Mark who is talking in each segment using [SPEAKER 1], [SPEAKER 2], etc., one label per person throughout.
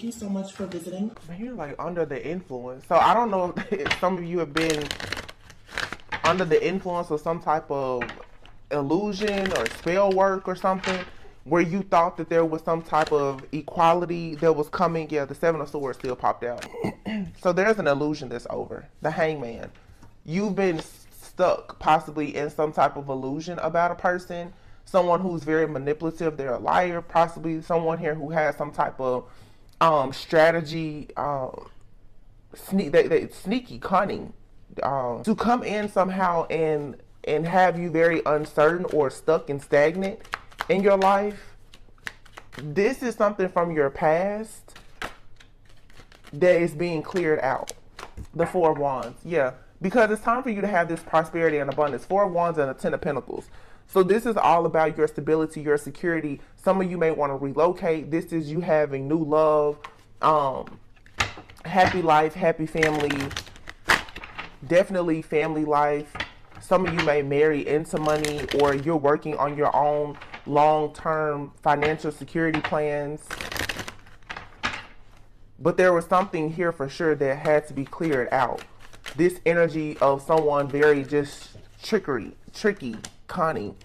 [SPEAKER 1] you so much for visiting.
[SPEAKER 2] Man, you're like under the influence. So I don't know if some of you have been under the influence of some type of illusion or spell work or something, where you thought that there was some type of equality that was coming. Yeah, the Seven of Swords still popped out. So there's an illusion that's over. The Hangman. You've been stuck possibly in some type of illusion about a person. Someone who's very manipulative. They're a liar. Possibly someone here who has some type of strategy, sneaky, cunning, to come in somehow and have you very uncertain or stuck and stagnant in your life. This is something from your past that is being cleared out. The Four of Wands, yeah, because it's time for you to have this prosperity and abundance. Four of Wands and the Ten of Pentacles. So this is all about your stability, your security. Some of you may want to relocate. This is you having new love, happy life, happy family, definitely family life. Some of you may marry into money, or you're working on your own long-term financial security plans. But there was something here for sure that had to be cleared out. This energy of someone very just tricky, cunning.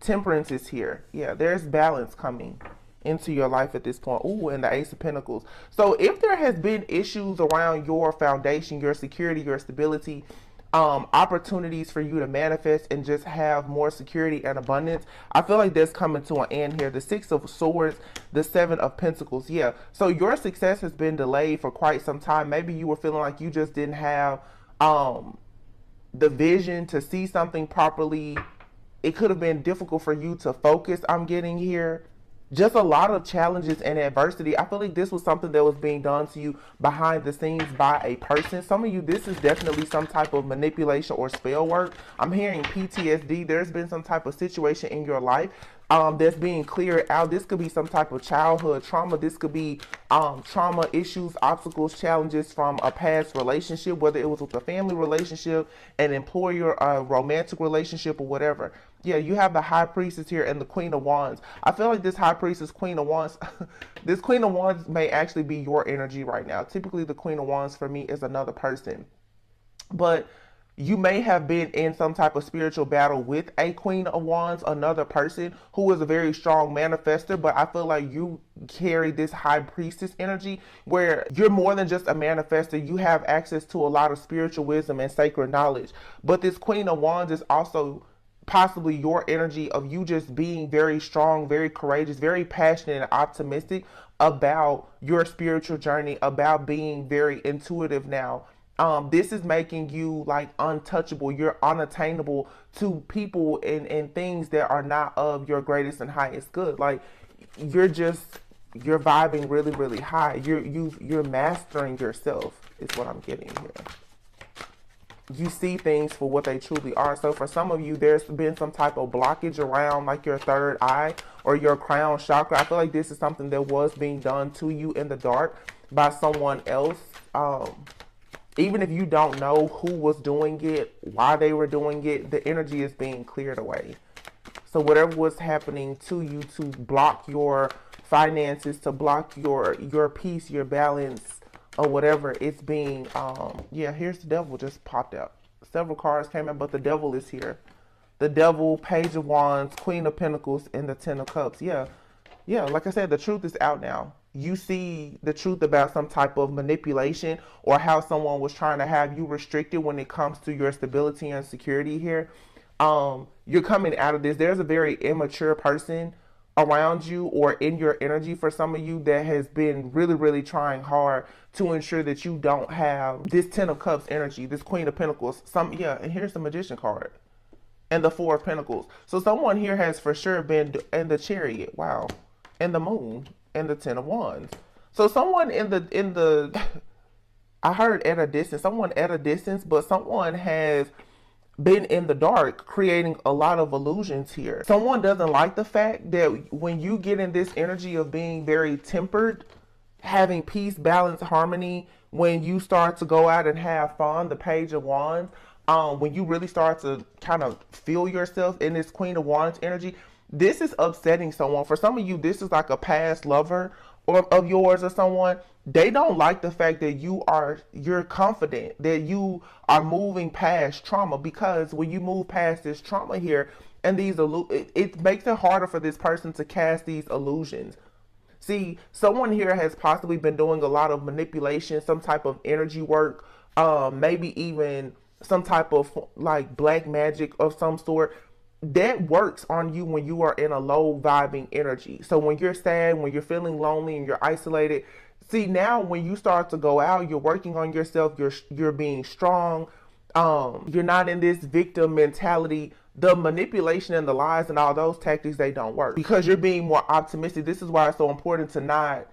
[SPEAKER 2] Temperance is here. Yeah, there's balance coming into your life at this point. Ooh, and the Ace of Pentacles. So if there has been issues around your foundation, your security, your stability, opportunities for you to manifest and just have more security and abundance, I feel like that's coming to an end here. The Six of Swords, the Seven of Pentacles. Yeah, so your success has been delayed for quite some time. Maybe you were feeling like you just didn't have the vision to see something properly. It could have been difficult for you to focus, I'm getting here. Just a lot of challenges and adversity. I feel like this was something that was being done to you behind the scenes by a person. Some of you, this is definitely some type of manipulation or spell work. I'm hearing PTSD. There's been some type of situation in your life that's being cleared out. This could be some type of childhood trauma. This could be trauma issues, obstacles, challenges from a past relationship, whether it was with a family relationship, an employer, a romantic relationship, or whatever. Yeah, you have the High Priestess here and the Queen of Wands. I feel like this High Priestess, Queen of Wands, this Queen of Wands may actually be your energy right now. Typically, the Queen of Wands for me is another person. But you may have been in some type of spiritual battle with a Queen of Wands, another person who is a very strong manifester. But I feel like you carry this High Priestess energy where you're more than just a manifester. You have access to a lot of spiritual wisdom and sacred knowledge. But this Queen of Wands is also possibly your energy of you just being very strong, very courageous, very passionate and optimistic about your spiritual journey, about being very intuitive now. This is making you like untouchable. You're unattainable to people and things that are not of your greatest and highest good. Like you're vibing really, really high. You're mastering yourself is what I'm getting here. You see things for what they truly are. So for some of you, there's been some type of blockage around like your third eye or your crown chakra. I feel like this is something that was being done to you in the dark by someone else. Even if you don't know who was doing it, why they were doing it, the energy is being cleared away. So whatever was happening to you to block your finances, to block your peace, your balance, or whatever, it's being, yeah, here's the Devil just popped out. Several cards came out, but the Devil is here. The Devil, Page of Wands, Queen of Pentacles, and the Ten of Cups. Yeah, like I said, the truth is out now. You see the truth about some type of manipulation or how someone was trying to have you restricted when it comes to your stability and security here. You're coming out of this. There's a very immature person around you or in your energy for some of you that has been really, really trying hard to ensure that you don't have this Ten of Cups energy, this Queen of Pentacles. And here's the Magician card and the Four of Pentacles. So someone here has for sure been in the Chariot, wow, and the Moon and the Ten of Wands. So someone in the I heard at a distance, someone at a distance, but someone has been in the dark creating a lot of illusions here. Someone doesn't like the fact that when you get in this energy of being very tempered, having peace, balance, harmony, when you start to go out and have fun, the Page of Wands, when you really start to kind of feel yourself in this Queen of Wands energy, this is upsetting someone. For some of you, this is like a past lover or of yours or someone, they don't like the fact that you're confident, that you are moving past trauma, because when you move past this trauma here and it makes it harder for this person to cast these illusions. See, someone here has possibly been doing a lot of manipulation, some type of energy work, maybe even some type of like black magic of some sort that works on you when you are in a low vibing energy. So when you're sad, when you're feeling lonely and you're isolated, see, now when you start to go out, you're working on yourself, you're being strong, you're not in this victim mentality. The manipulation and the lies and all those tactics, they don't work because you're being more optimistic. This is why it's so important to not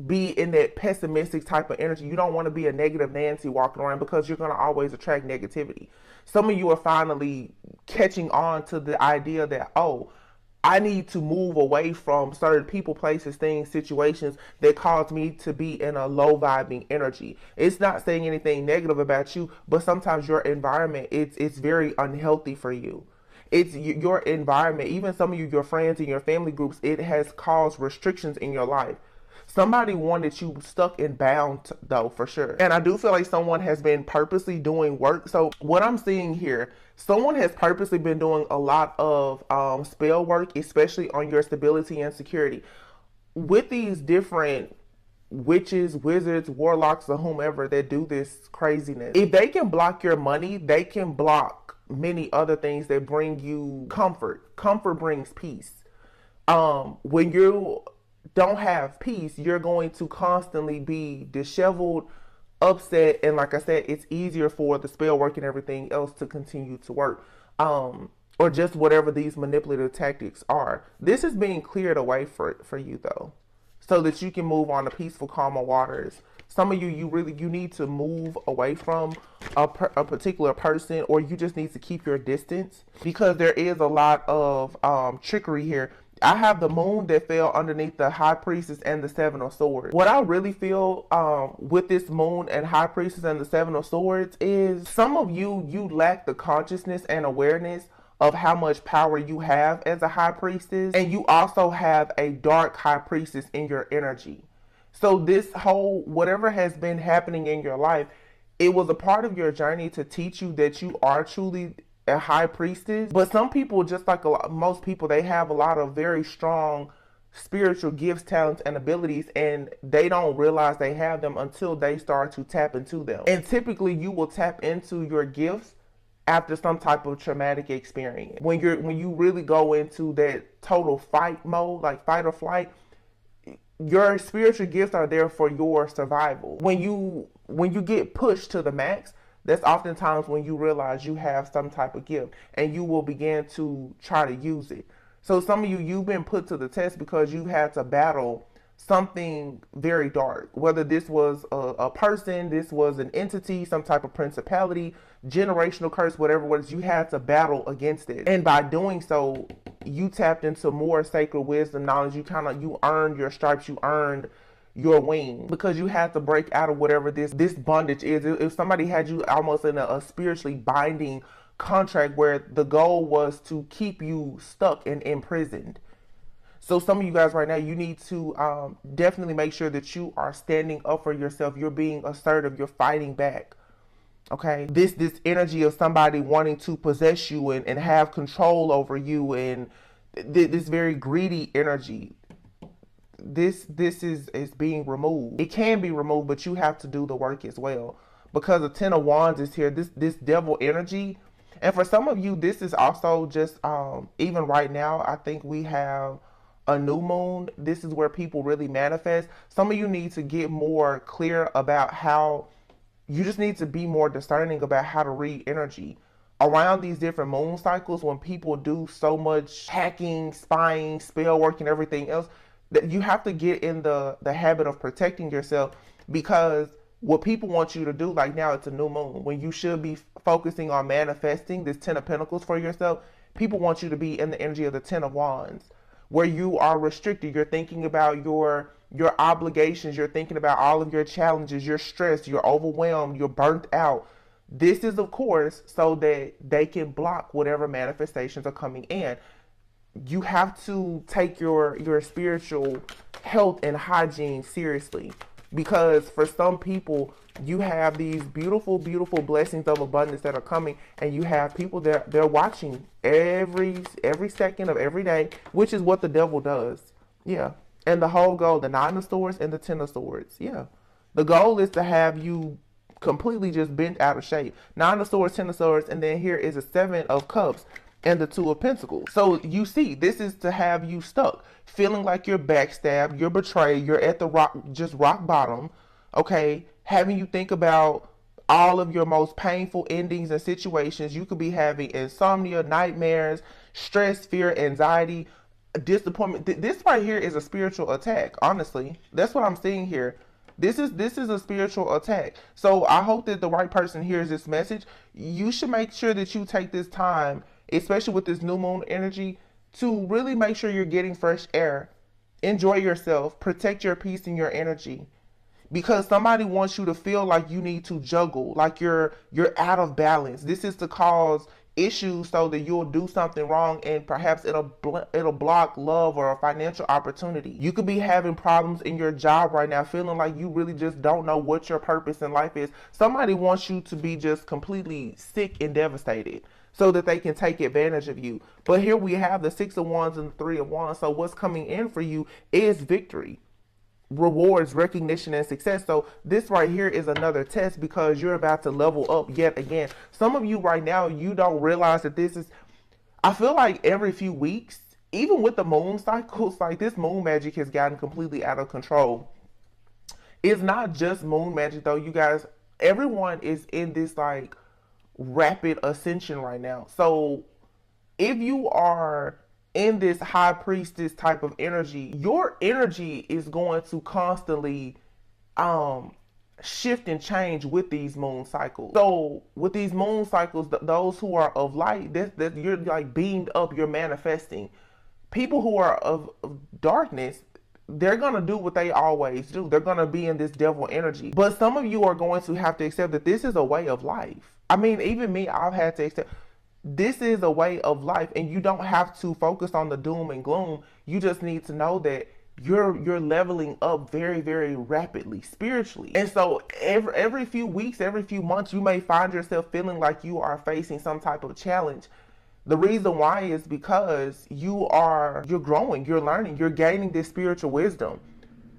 [SPEAKER 2] be in that pessimistic type of energy. You don't want to be a negative Nancy walking around, because you're going to always attract negativity. Some of you are finally catching on to the idea that, oh, I need to move away from certain people, places, things, situations that cause me to be in a low vibing energy. It's not saying anything negative about you, but sometimes your environment, it's very unhealthy for you. It's your environment, even some of you, your friends and your family groups, it has caused restrictions in your life. Somebody wanted you stuck and bound, though, for sure. And I do feel like someone has been purposely doing work. So what I'm seeing here, someone has purposely been doing a lot of spell work, especially on your stability and security. With these different witches, wizards, warlocks, or whomever that do this craziness, if they can block your money, they can block many other things that bring you comfort. Comfort brings peace. When you don't have peace, you're going to constantly be disheveled, upset, and like I said, it's easier for the spell work and everything else to continue to work, or just whatever these manipulative tactics are. This is being cleared away for you, though, so that you can move on to peaceful, calmer waters. Some of you, you need to move away from a particular person, or you just need to keep your distance, because there is a lot of trickery here. I have the moon that fell underneath the high priestess and the seven of swords. What I really feel with this moon and high priestess and the seven of swords is some of you lack the consciousness and awareness of how much power you have as a high priestess, and you also have a dark high priestess in your energy. So this whole, whatever has been happening in your life, it was a part of your journey to teach you that you are truly a high priestess. But some people, just like most people, they have a lot of very strong spiritual gifts, talents, and abilities, and they don't realize they have them until they start to tap into them. And typically you will tap into your gifts after some type of traumatic experience. When you really go into that total fight mode, like fight or flight, your spiritual gifts are there for your survival. When you get pushed to the max, that's oftentimes when you realize you have some type of gift, and you will begin to try to use it. So some of you've been put to the test because you had to battle something very dark. Whether this was a person, this was an entity, some type of principality, generational curse, whatever it was, you had to battle against it. And by doing so, you tapped into more sacred wisdom, knowledge. You earned your stripes, you earned your wing, because you had to break out of whatever this bondage is. If somebody had you almost in a spiritually binding contract where the goal was to keep you stuck and imprisoned. So some of you guys right now, you need to definitely make sure that you are standing up for yourself. You're being assertive. You're fighting back. Okay, this energy of somebody wanting to possess you and have control over you, and this very greedy energy, this is being removed. It can be removed, but you have to do the work as well, because the Ten of Wands is here. This devil energy, and for some of you, this is also just even right now, I think we have a new moon. This is where people really manifest. Some of you need to get more clear about how you just need to be more discerning about how to read energy around these different moon cycles. When people do so much hacking, spying, spell work, and everything else, that you have to get in the habit of protecting yourself, because what people want you to do, like now it's a new moon, when you should be focusing on manifesting this Ten of Pentacles for yourself, people want you to be in the energy of the Ten of Wands, where you are restricted. You're thinking about your obligations. You're thinking about all of your challenges. You're stressed. You're overwhelmed. You're burnt out. This is, of course, so that they can block whatever manifestations are coming in. you have to take your spiritual health and hygiene seriously, because for some people you have these beautiful blessings of abundance that are coming, and you have people that they're watching every second of every day, which is what the devil does. Yeah. And the whole goal, the 9 of swords and the 10 of swords. Yeah. The goal is to have you completely just bent out of shape. 9 of swords, 10 of swords, and then here is a 7 of cups and the 2 of pentacles. So you see, this is to have you stuck, feeling like you're backstabbed, you're betrayed, you're at the rock bottom, okay? Having you think about all of your most painful endings and situations. You could be having insomnia, nightmares, stress, fear, anxiety, disappointment. This right here is a spiritual attack. Honestly, that's what I'm seeing here. This is a spiritual attack. So I hope that the right person hears this message. You should make sure that you take this time, especially with this new moon energy, to really make sure you're getting fresh air. Enjoy yourself. Protect your peace and your energy. Because somebody wants you to feel like you need to juggle, like you're out of balance. This is to cause issues so that you'll do something wrong, and perhaps it'll block love or a financial opportunity. You could be having problems in your job right now, feeling like you really just don't know what your purpose in life is. Somebody wants you to be just completely sick and devastated so that they can take advantage of you. But here we have the 6 of Wands and the 3 of Wands. So what's coming in for you is victory, rewards, recognition, and success. So this right here is another test, because you're about to level up yet again. Some of you right now, you don't realize that this is, I feel like every few weeks, even with the moon cycles, like this moon magic has gotten completely out of control. It's not just moon magic though, you guys. Everyone is in this like rapid ascension right now. So if you are in this high priestess type of energy, your energy is going to constantly shift and change with these moon cycles. So with these moon cycles, those who are of light, that you're like beamed up, you're manifesting. People who are of darkness, they're going to do what they always do. They're going to be in this devil energy. But some of you are going to have to accept that this is a way of life. I mean, even me, I've had to accept this is a way of life, and you don't have to focus on the doom and gloom. You just need to know that you're leveling up very rapidly spiritually. And so every few weeks, every few months, you may find yourself feeling like you are facing some type of challenge. The reason why is because you're growing, you're learning, you're gaining this spiritual wisdom.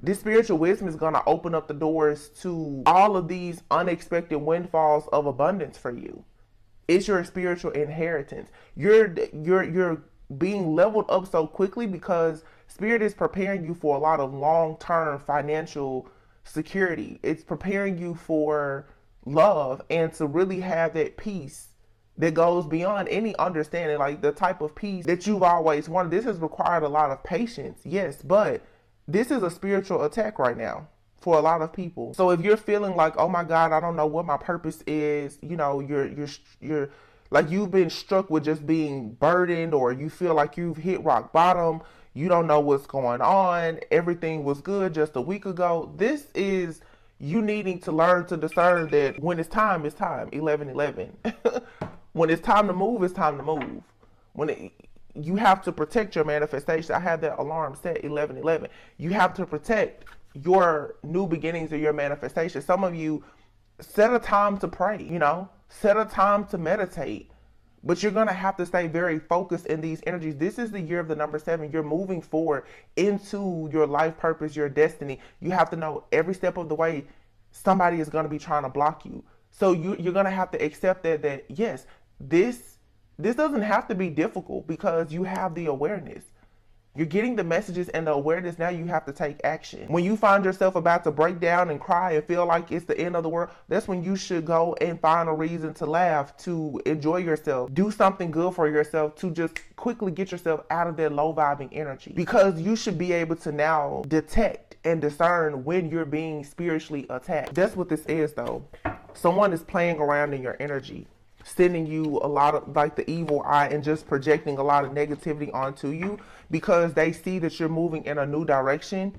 [SPEAKER 2] This spiritual wisdom is going to open up the doors to all of these unexpected windfalls of abundance for you. It's your spiritual inheritance. You're being leveled up so quickly because Spirit is preparing you for a lot of long-term financial security. It's preparing you for love and to really have that peace that goes beyond any understanding, like the type of peace that you've always wanted. This has required a lot of patience, yes, but this is a spiritual attack right now for a lot of people. So if you're feeling like, oh my God, I don't know what my purpose is, you know, you're like you've been struck with just being burdened, or you feel like you've hit rock bottom, you don't know what's going on, everything was good just a week ago. This is you needing to learn to discern that when it's time, 11:11. When it's time to move, it's time to move. You have to protect your manifestation. I had that alarm set 11:11. You have to protect your new beginnings of your manifestation. Some of you set a time to pray, set a time to meditate, but you're going to have to stay very focused in these energies. This is the year of the number 7. You're moving forward into your life purpose, your destiny. You have to know every step of the way somebody is going to be trying to block you. So you're going to have to accept that yes, this doesn't have to be difficult because you have the awareness. You're getting the messages and the awareness. Now you have to take action. When you find yourself about to break down and cry and feel like it's the end of the world, that's when you should go and find a reason to laugh, to enjoy yourself, do something good for yourself, to just quickly get yourself out of that low vibing energy. Because you should be able to now detect and discern when you're being spiritually attacked. That's what this is though. Someone is playing around in your energy, sending you a lot of like the evil eye and just projecting a lot of negativity onto you because they see that you're moving in a new direction.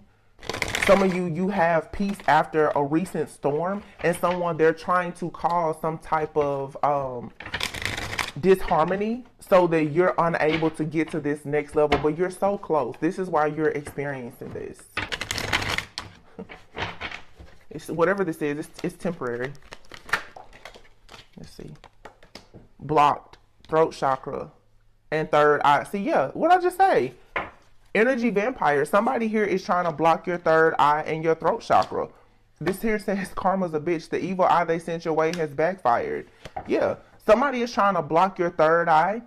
[SPEAKER 2] Some of you have peace after a recent storm, and someone, they're trying to cause some type of disharmony so that you're unable to get to this next level, but you're so close. This is why you're experiencing this. It's, whatever this is, it's temporary. Let's see. Blocked, throat chakra, and third eye. See, yeah, what I just say? Energy vampire. Somebody here is trying to block your third eye and your throat chakra. This here says karma's a bitch. The evil eye they sent your way has backfired. Yeah, somebody is trying to block your third eye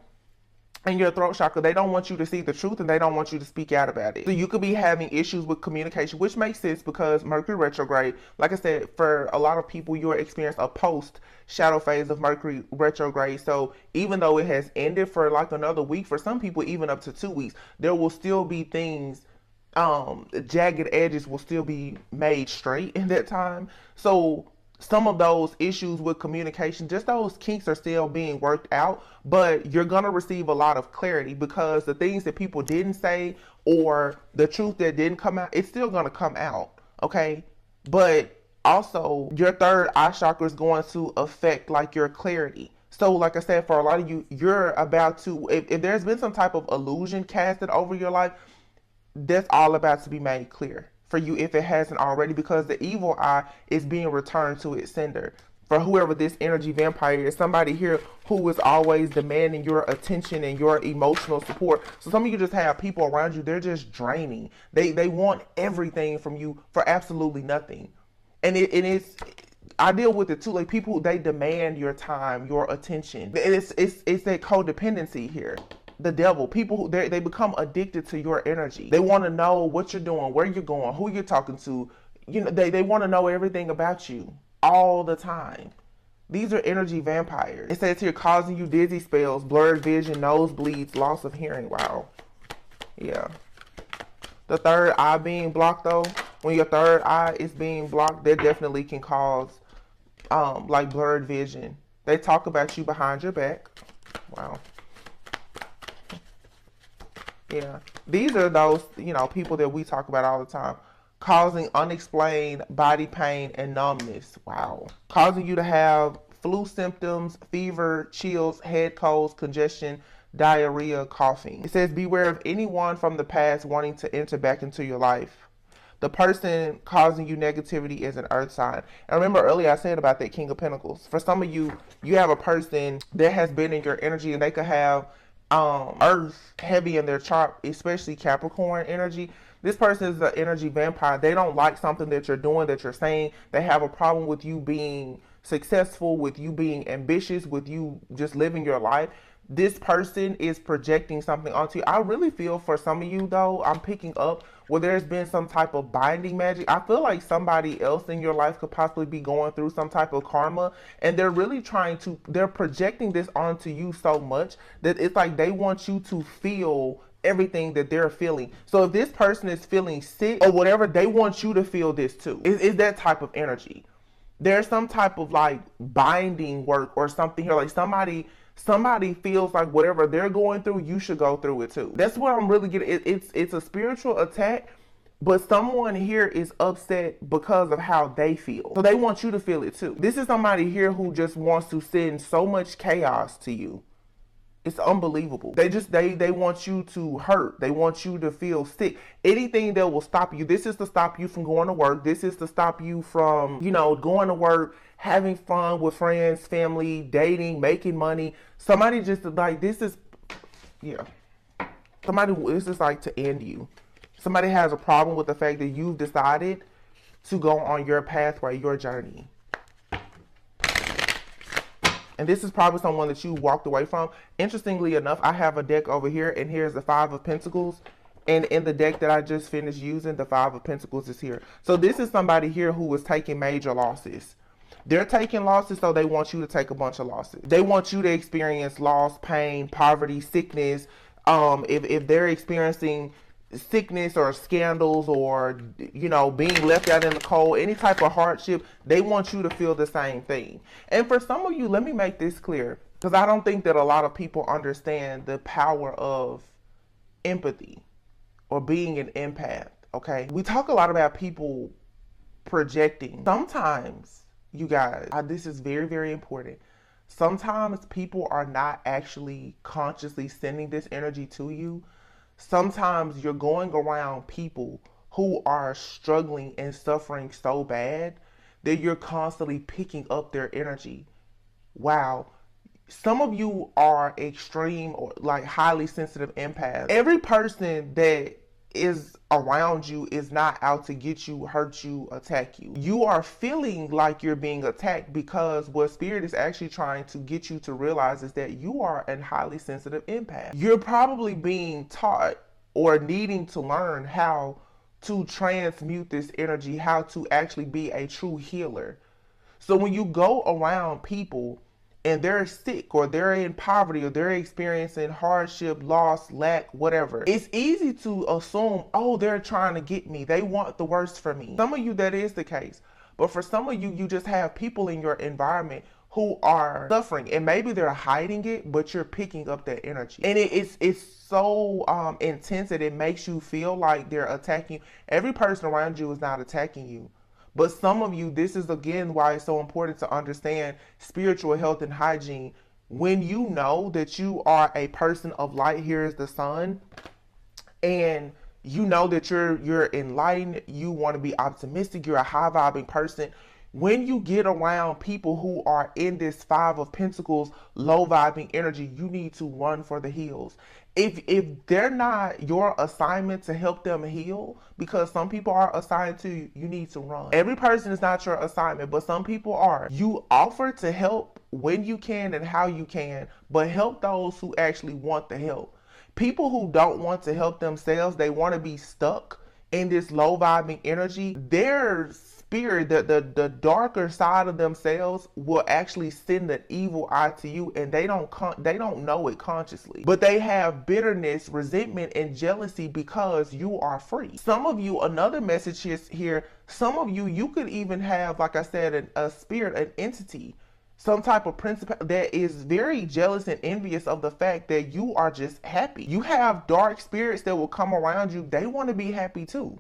[SPEAKER 2] and your throat chakra. They don't want you to see the truth, and they don't want you to speak out about it. So you could be having issues with communication, which makes sense because Mercury retrograde, like I said, for a lot of people, you're experiencing a post shadow phase of Mercury retrograde. So even though it has ended for like another week, for some people even up to 2 weeks, there will still be things, jagged edges will still be made straight in that time. So some of those issues with communication, just those kinks are still being worked out, but you're going to receive a lot of clarity because the things that people didn't say or the truth that didn't come out, it's still going to come out. Okay. But also your third eye chakra is going to affect like your clarity. So like I said, for a lot of you, you're about to, if there's been some type of illusion casted over your life, that's all about to be made clear for you if it hasn't already, because the evil eye is being returned to its sender. For whoever this energy vampire is, somebody here who is always demanding your attention and your emotional support. So some of you just have people around you, they're just draining. They want everything from you for absolutely nothing. And it's, I deal with it too. Like people, they demand your time, your attention. It's that codependency here. The devil, people who they become addicted to your energy. They want to know what you're doing, where you're going, who you're talking to. You know, they want to know everything about you all the time. These are energy vampires. It says here causing you dizzy spells, blurred vision, nosebleeds, loss of hearing. Wow. Yeah. The third eye being blocked though, when your third eye is being blocked, that definitely can cause like blurred vision. They talk about you behind your back. Wow. Yeah, these are those, you know, people that we talk about all the time, causing unexplained body pain and numbness. Wow. Causing you to have flu symptoms, fever, chills, head colds, congestion, diarrhea, coughing. It says beware of anyone from the past wanting to enter back into your life. The person causing you negativity is an earth sign. And remember earlier I said about that King of Pentacles. For some of you, you have a person that has been in your energy, and they could have earth heavy in their chart, especially Capricorn energy. This person is an energy vampire. They don't like something that you're doing, that you're saying. They have a problem with you being successful, with you being ambitious, with you just living your life. This person is projecting something onto you. I really feel for some of you though, I'm picking up where there's been some type of binding magic. I feel like somebody else in your life could possibly be going through some type of karma, and they're really they're projecting this onto you so much that it's like they want you to feel everything that they're feeling. So if this person is feeling sick or whatever, they want you to feel this too. It's that type of energy. There's some type of like binding work or something here, like somebody feels like whatever they're going through, you should go through it too. That's what I'm really getting. It's a spiritual attack, but someone here is upset because of how they feel. So they want you to feel it too. This is somebody here who just wants to send so much chaos to you. It's unbelievable. They want you to hurt. They want you to feel sick. Anything that will stop you. This is to stop you from going to work. This is to stop you from, you know, going to work, having fun with friends, family, dating, making money. Somebody just like, this is, yeah. This is like to end you. Somebody has a problem with the fact that you've decided to go on your pathway, your journey. And this is probably someone that you walked away from. Interestingly enough, I have a deck over here, and here's the Five of Pentacles. And in the deck that I just finished using, the Five of Pentacles is here. So this is somebody here who was taking major losses. They're taking losses, so they want you to take a bunch of losses. They want you to experience loss, pain, poverty, sickness. If they're experiencing sickness or scandals or, you know, being left out in the cold, any type of hardship, they want you to feel the same thing. And for some of you, let me make this clear, because I don't think that a lot of people understand the power of empathy or being an empath. Okay, we talk a lot about people projecting. Sometimes, you guys, this is very, very important. Sometimes people are not actually consciously sending this energy to you. Sometimes you're going around people who are struggling and suffering so bad that you're constantly picking up their energy. Wow. Some of you are extreme or like highly sensitive empaths. Every person that is around you is not out to get you, hurt you, attack you. You are feeling like you're being attacked because what spirit is actually trying to get you to realize is that you are a highly sensitive empath. You're probably being taught or needing to learn how to transmute this energy, how to actually be a true healer. So when you go around people and they're sick or they're in poverty or they're experiencing hardship, loss, lack, whatever, it's easy to assume, oh, they're trying to get me. They want the worst for me. Some of you, that is the case. But for some of you, you just have people in your environment who are suffering, and maybe they're hiding it, but you're picking up that energy. And it's so intense that it makes you feel like they're attacking you. Every person around you is not attacking you. But some of you, this is again why it's so important to understand spiritual health and hygiene. When you know that you are a person of light, here is the sun, and you know that you're enlightened, you want to be optimistic, you're a high vibing person. When you get around people who are in this Five of Pentacles, low vibing energy, you need to run for the hills. If they're not your assignment to help them heal, because some people are assigned to you, you need to run. Every person is not your assignment, but some people are. You offer to help when you can and how you can, but help those who actually want the help. People who don't want to help themselves, they want to be stuck in this low vibing energy. Their spirit, the darker side of themselves will actually send an evil eye to you, and they don't know it consciously, but they have bitterness, resentment, and jealousy because you are free. Some of you, another message is here, some of you could even have, like I said, a spirit, an entity, some type of principle that is very jealous and envious of the fact that you are just happy. You have dark spirits that will come around you. They want to be happy too,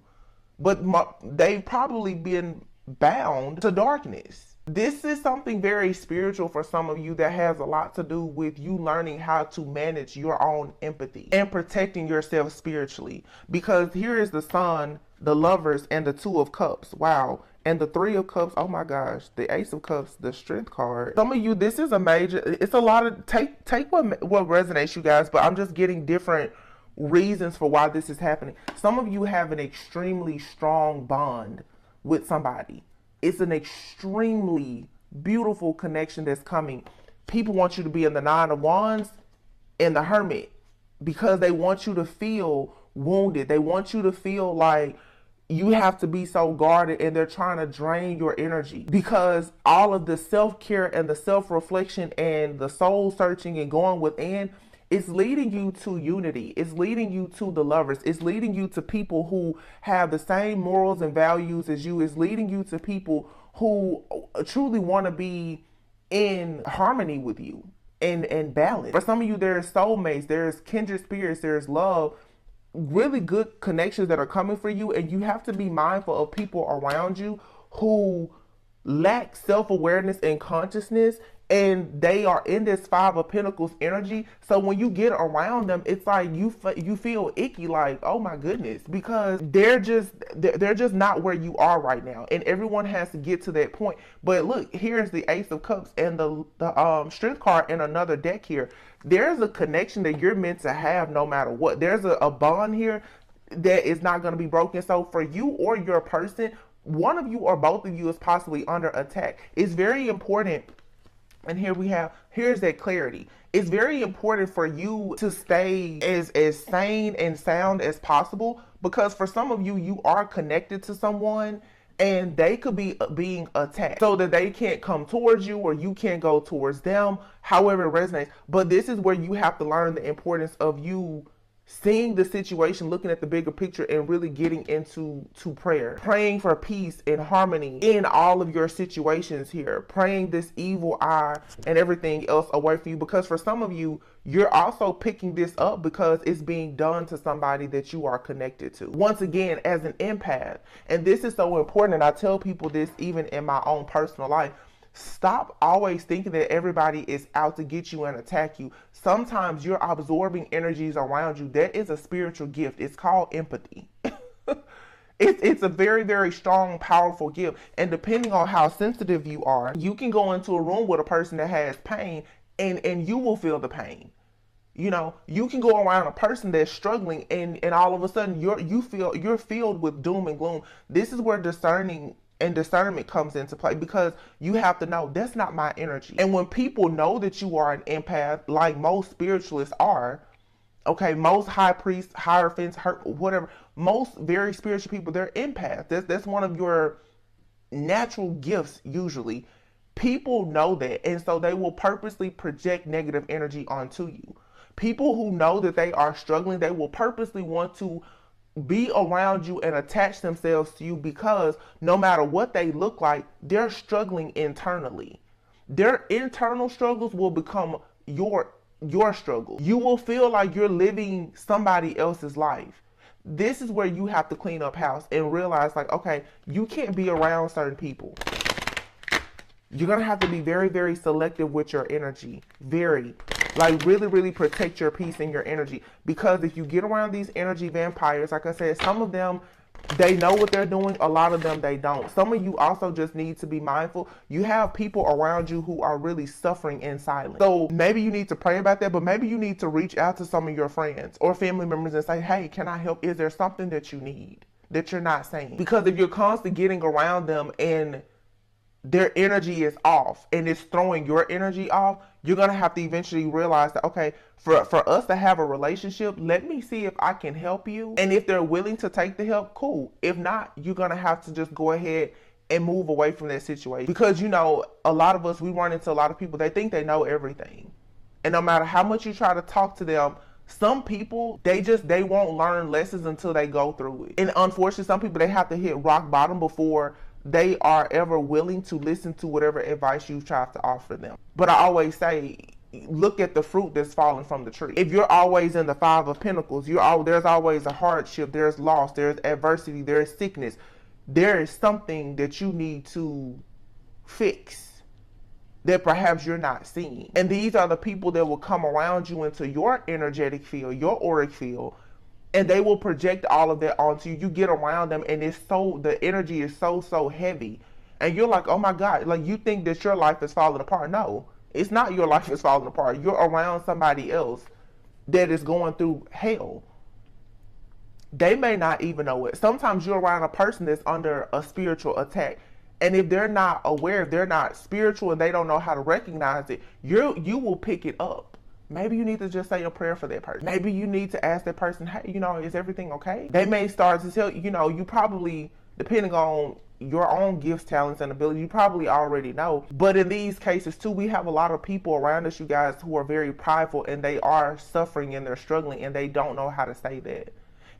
[SPEAKER 2] but they've probably been bound to darkness. This is something very spiritual for some of you that has a lot to do with you learning how to manage your own empathy and protecting yourself spiritually. Because here is the Sun, the Lovers, and the Two of Cups. Wow. And the Three of Cups. Oh my gosh. The Ace of Cups, the Strength card. Some of you, this is a major, it's a lot of, take what resonates, you guys, but I'm just getting different reasons for why this is happening. Some of you have an extremely strong bond with somebody. It's an extremely beautiful connection that's coming. People want you to be in the Nine of Wands and the Hermit because they want you to feel wounded. They want you to feel like you have to be so guarded, and they're trying to drain your energy because all of the self-care and the self-reflection and the soul searching and going within, it's leading you to unity. It's leading you to the Lovers. It's leading you to people who have the same morals and values as you. It's leading you to people who truly want to be in harmony with you and balance. For some of you, there's soulmates, there's kindred spirits, there's love, really good connections that are coming for you. And you have to be mindful of people around you who lack self-awareness and consciousness, and they are in this Five of Pentacles energy. So when you get around them, it's like you feel icky, like, oh my goodness, because they're just not where you are right now, and everyone has to get to that point. But look, here's the Ace of Cups and the Strength card in another deck here. There's a connection that you're meant to have no matter what. There's a bond here that is not going to be broken. So for you or your person, one of you or both of you is possibly under attack. It's very important. And here's that clarity. It's very important for you to stay as sane and sound as possible, because for some of you, you are connected to someone and they could be being attacked so that they can't come towards you or you can't go towards them, however it resonates. But this is where you have to learn the importance of you seeing the situation, looking at the bigger picture, and really getting into prayer, praying for peace and harmony in all of your situations here, praying this evil eye and everything else away from you. Because for some of you, you're also picking this up because it's being done to somebody that you are connected to. Once again, as an empath, and this is so important, and I tell people this even in my own personal life, Stop always thinking that everybody is out to get you and attack you. Sometimes you're absorbing energies around you. That is a spiritual gift. It's called empathy. It's a very, very strong, powerful gift. And depending on how sensitive you are, you can go into a room with a person that has pain and you will feel the pain. You know, you can go around a person that's struggling and all of a sudden you're filled with doom and gloom. This is where discernment comes into play, because you have to know that's not my energy. And when people know that you are an empath, like most spiritualists are, okay, most high priests, hierophants, whatever, most very spiritual people, they're empaths. That's one of your natural gifts usually. People know that, and so they will purposely project negative energy onto you. People who know that they are struggling, they will purposely want to be around you and attach themselves to you, because no matter what they look like, they're struggling internally. Their internal struggles will become your struggle. You will feel like you're living somebody else's life. This is where you have to clean up house and realize, like, okay, you can't be around certain people. You're going to have to be very, very selective with your energy. Very. Like, really, really protect your peace and your energy. Because if you get around these energy vampires, like I said, some of them, they know what they're doing. A lot of them, they don't. Some of you also just need to be mindful. You have people around you who are really suffering in silence. So maybe you need to pray about that, but maybe you need to reach out to some of your friends or family members and say, hey, can I help? Is there something that you need that you're not saying? Because if you're constantly getting around them and their energy is off and it's throwing your energy off, you're going to have to eventually realize that, okay, for us to have a relationship, let me see if I can help you. And if they're willing to take the help, cool. If not, you're going to have to just go ahead and move away from that situation. Because, you know, a lot of us, we run into a lot of people, they think they know everything. And no matter how much you try to talk to them, some people, they won't learn lessons until they go through it. And unfortunately, some people, they have to hit rock bottom before they are ever willing to listen to whatever advice you try to offer them. But I always say, look at the fruit that's falling from the tree. If you're always in the Five of Pentacles, there's always a hardship, there's loss, there's adversity, there's sickness. There is something that you need to fix that perhaps you're not seeing. And these are the people that will come around you into your energetic field, your auric field, and they will project all of that onto you. You get around them and the energy is so heavy. And you're like, oh my God, like you think that your life is falling apart. No, it's not your life is falling apart. You're around somebody else that is going through hell. They may not even know it. Sometimes you're around a person that's under a spiritual attack. And if they're not aware, if they're not spiritual and they don't know how to recognize it, you will pick it up. Maybe you need to just say a prayer for that person. Maybe you need to ask that person, hey, you know, is everything okay? They may start to tell you, you probably, depending on your own gifts, talents, and ability, you probably already know. But in these cases too, we have a lot of people around us, you guys, who are very prideful and they are suffering and they're struggling and they don't know how to say that.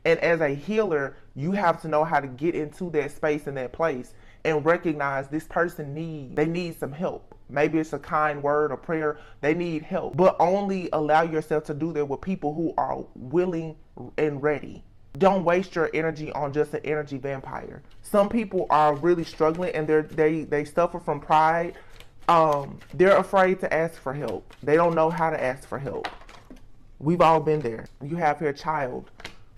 [SPEAKER 2] And as a healer, you have to know how to get into that space and that place and recognize this person they need some help. Maybe it's a kind word, a prayer. They need help. But only allow yourself to do that with people who are willing and ready. Don't waste your energy on just an energy vampire. Some people are really struggling and they suffer from pride. They're afraid to ask for help. They don't know how to ask for help. We've all been there. You have here child.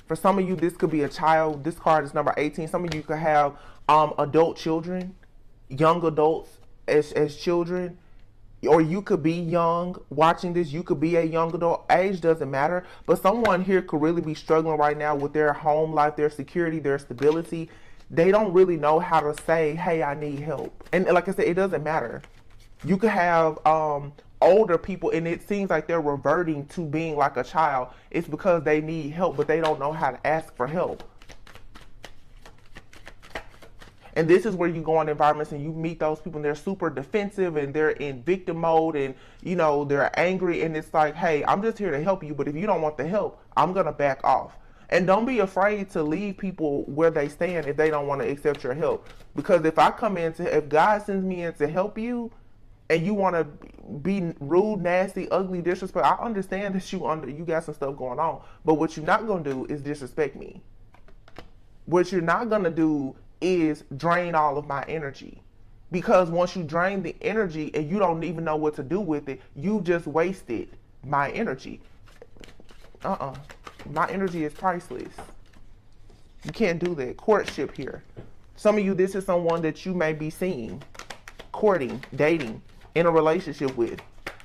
[SPEAKER 2] For some of you, this could be a child. This card is number 18. Some of you could have adult children, young adults as children, or you could be young watching this. You could be a young adult. Age doesn't matter. But someone here could really be struggling right now with their home life, their security, their stability. They don't really know how to say, hey, I need help. And like I said, it doesn't matter. You could have older people and it seems like they're reverting to being like a child. It's because they need help, but they don't know how to ask for help. And this is where you go in environments and you meet those people and they're super defensive and they're in victim mode and, they're angry. And it's like, hey, I'm just here to help you. But if you don't want the help, I'm going to back off. And don't be afraid to leave people where they stand if they don't want to accept your help. Because if God sends me in to help you and you want to be rude, nasty, ugly, disrespectful, I understand that you got some stuff going on. But what you're not going to do is disrespect me. What you're not going to do is drain all of my energy. Because once you drain the energy and you don't even know what to do with it, you just wasted my energy. My energy is priceless. You can't do that. Courtship here. Some of you, this is someone that you may be seeing, courting, dating, in a relationship with.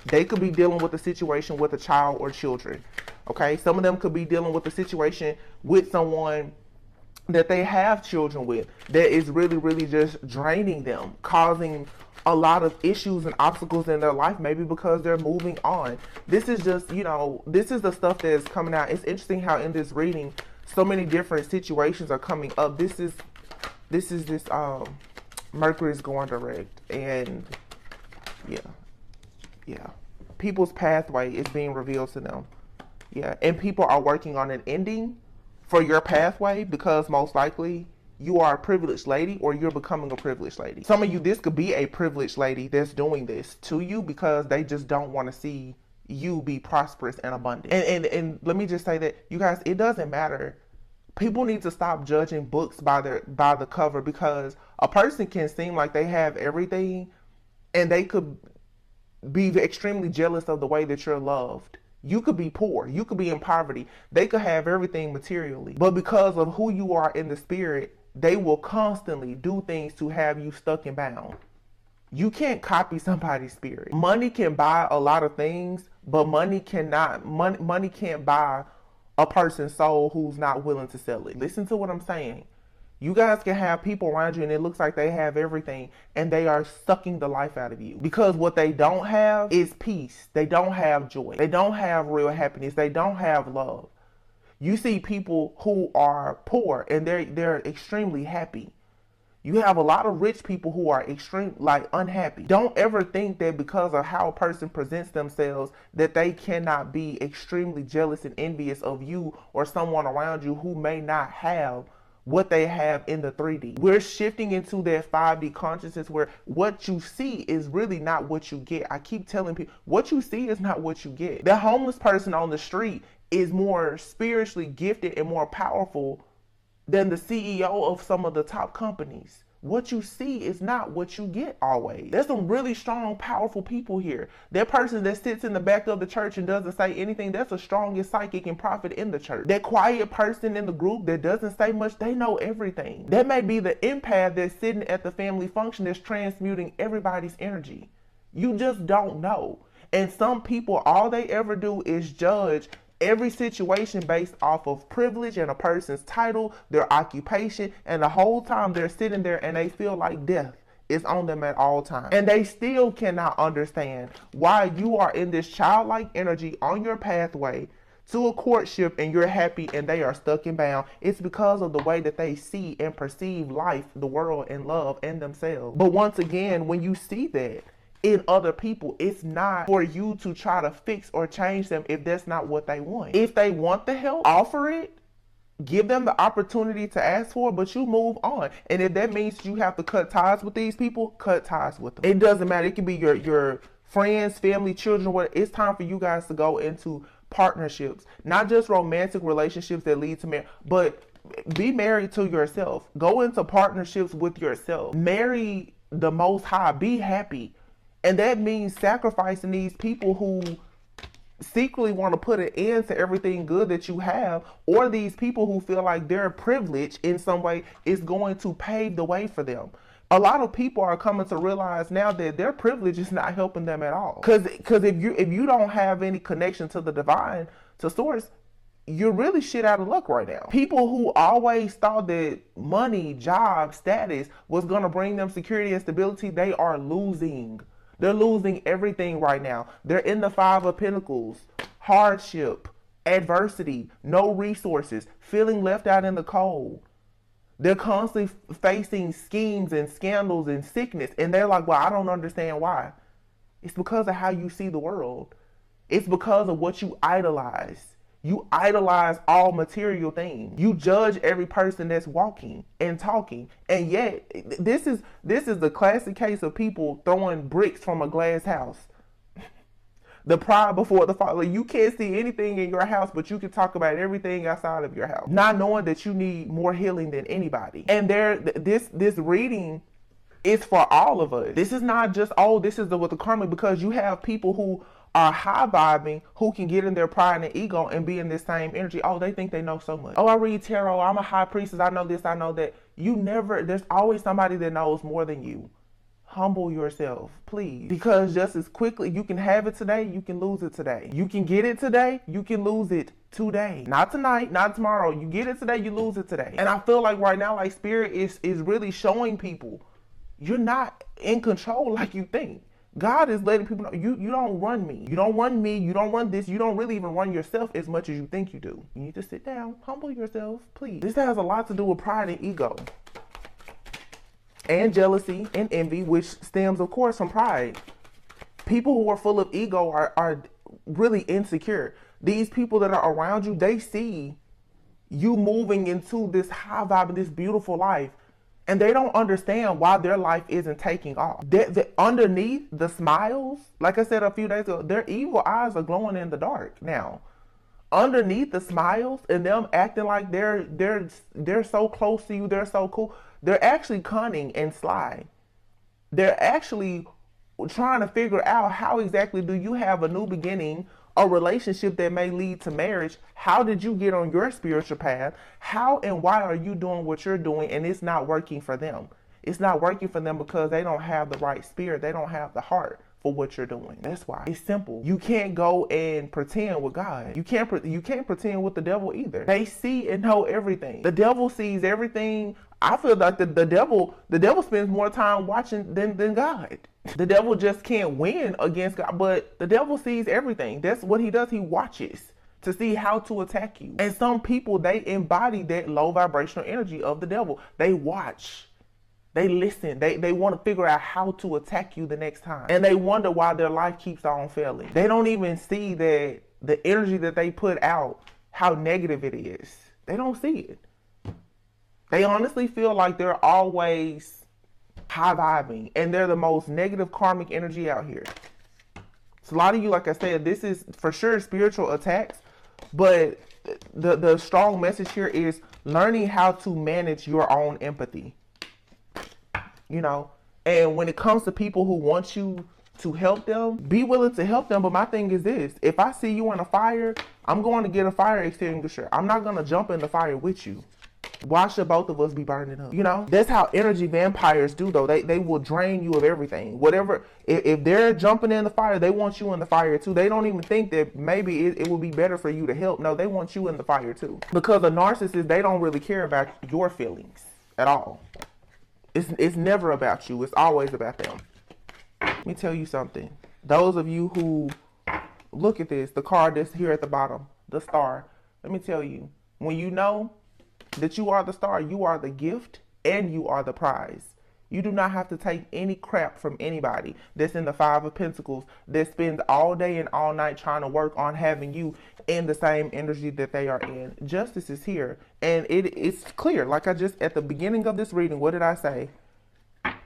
[SPEAKER 2] They could be dealing with a situation with a child or children. Okay? Some of them could be dealing with a situation with someone that they have children with that is really, really just draining them, causing a lot of issues and obstacles in their life, maybe because they're moving on. This is just, you know, this is the stuff that is coming out. It's interesting how in this reading, so many different situations are coming up. This is Mercury is going direct, and yeah. People's pathway is being revealed to them. Yeah, and people are working on an ending for your pathway because most likely you are a privileged lady or you're becoming a privileged lady. Some of you, this could be a privileged lady that's doing this to you because they just don't want to see you be prosperous and abundant. And let me just say that, you guys, it doesn't matter. People need to stop judging books by the cover, because a person can seem like they have everything and they could be extremely jealous of the way that you're loved. You could be poor. You could be in poverty. They could have everything materially. But because of who you are in the spirit, they will constantly do things to have you stuck and bound. You can't copy somebody's spirit. Money can buy a lot of things, but money can't buy a person's soul who's not willing to sell it. Listen to what I'm saying. You guys can have people around you and it looks like they have everything and they are sucking the life out of you, because what they don't have is peace. They don't have joy. They don't have real happiness. They don't have love. You see people who are poor and they're extremely happy. You have a lot of rich people who are unhappy. Don't ever think that because of how a person presents themselves that they cannot be extremely jealous and envious of you or someone around you who may not have what they have in the 3D. We're shifting into that 5D consciousness where what you see is really not what you get. I keep telling people, what you see is not what you get. The homeless person on the street is more spiritually gifted and more powerful than the CEO of some of the top companies. What you see is not what you get always. There's some really strong, powerful people here. That person that sits in the back of the church and doesn't say anything, that's the strongest psychic and prophet in the church. That quiet person in the group that doesn't say much, they know everything. That may be the empath that's sitting at the family function that's transmuting everybody's energy. You just don't know. And some people, all they ever do is judge every situation based off of privilege and a person's title, their occupation, and the whole time they're sitting there and they feel like death is on them at all times. And they still cannot understand why you are in this childlike energy on your pathway to a courtship and you're happy and they are stuck and bound. It's because of the way that they see and perceive life, the world, and love, and themselves. But once again, when you see that in other people, it's not for you to try to fix or change them if that's not what they want. If they want the help, offer it, give them the opportunity to ask for it, but you move on. And if that means you have to cut ties with these people, cut ties with them. It doesn't matter. It can be your friends, family, children, whatever. It's time for you guys to go into partnerships, not just romantic relationships that lead to marriage, but be married to yourself. Go into partnerships with yourself. Marry the Most High. Be happy. And that means sacrificing these people who secretly want to put an end to everything good that you have, or these people who feel like their privilege in some way is going to pave the way for them. A lot of people are coming to realize now that their privilege is not helping them at all. Because if you don't have any connection to the divine, to source, you're really shit out of luck right now. People who always thought that money, job, status was going to bring them security and stability, they are losing. They're losing everything right now. They're in the 5 of Pentacles. Hardship, adversity, no resources, feeling left out in the cold. They're constantly facing schemes and scandals and sickness. And they're like, well, I don't understand why. It's because of how you see the world. It's because of what you idolize. You idolize all material things. You judge every person that's walking and talking. And yet, this is the classic case of people throwing bricks from a glass house. The pride before the fall. Like, you can't see anything in your house, but you can talk about everything outside of your house, not knowing that you need more healing than anybody. And this reading It's for all of us. This is not just, oh, this is with the karmic, because you have people who are high vibing, who can get in their pride and ego and be in this same energy. Oh, they think they know so much. Oh, I read tarot. I'm a high priestess. I know this. I know that. You never, there's always somebody that knows more than you. Humble yourself, please. Because just as quickly, you can have it today, you can lose it today. You can get it today, you can lose it today. Not tonight, not tomorrow. You get it today, you lose it today. And I feel like right now, like Spirit is really showing people, you're not in control like you think. God is letting people know, you don't run me. You don't run me. You don't run this. You don't really even run yourself as much as you think you do. You need to sit down, humble yourself, please. This has a lot to do with pride and ego. And jealousy and envy, which stems, of course, from pride. People who are full of ego are really insecure. These people that are around you, they see you moving into this high vibe and this beautiful life. And they don't understand why their life isn't taking off. Underneath the smiles, like I said a few days ago, their evil eyes are glowing in the dark now. Underneath the smiles and them acting like they're so close to you, they're so cool, they're actually cunning and sly. They're actually trying to figure out how exactly do you have a new beginning, a relationship that may lead to marriage. How did you get on your spiritual path? How and why are you doing what you're doing and it's not working for them? It's not working for them because they don't have the right spirit. They don't have the heart for what you're doing. That's why. It's simple. You can't go and pretend with God. You can't pretend with the devil either. They see and know everything. The devil sees everything. I feel like the devil spends more time watching than God. The devil just can't win against God, but the devil sees everything. That's what he does. He watches to see how to attack you. And some people, they embody that low vibrational energy of the devil. They watch. They listen. They want to figure out how to attack you the next time. And they wonder why their life keeps on failing. They don't even see that the energy that they put out, how negative it is. They don't see it. They honestly feel like they're always high vibing and they're the most negative karmic energy out here. So a lot of you, like I said, this is for sure spiritual attacks, but the strong message here is learning how to manage your own empathy. You know, and when it comes to people who want you to help them, be willing to help them. But my thing is this: if I see you in a fire, I'm going to get a fire extinguisher. I'm not going to jump in the fire with you. Why should both of us be burning up? You know, that's how energy vampires do, though. They will drain you of everything. Whatever, if they're jumping in the fire, they want you in the fire too. They don't even think that maybe it would be better for you to help. No, they want you in the fire too. Because a narcissist, they don't really care about your feelings at all. It's never about you. It's always about them. Let me tell you something. Those of you who look at this, the card that's here at the bottom, the star. Let me tell you, when you know that you are the star, you are the gift and you are the prize. You do not have to take any crap from anybody that's in the Five of Pentacles that spends all day and all night trying to work on having you in the same energy that they are in. Justice is here. And it's clear. Like I just, at the beginning of this reading, what did I say?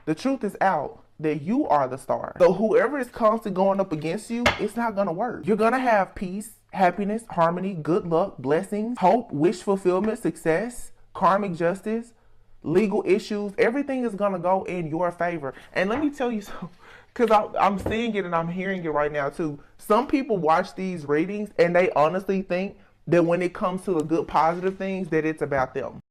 [SPEAKER 2] The truth is out that you are the star. So whoever is constantly going up against you, it's not going to work. You're going to have peace, happiness, harmony, good luck, blessings, hope, wish fulfillment, success, karmic justice, legal issues. Everything is going to go in your favor. And let me tell you something, because I'm seeing it and I'm hearing it right now too. Some people watch these readings and they honestly think that when it comes to the good positive things that it's about them.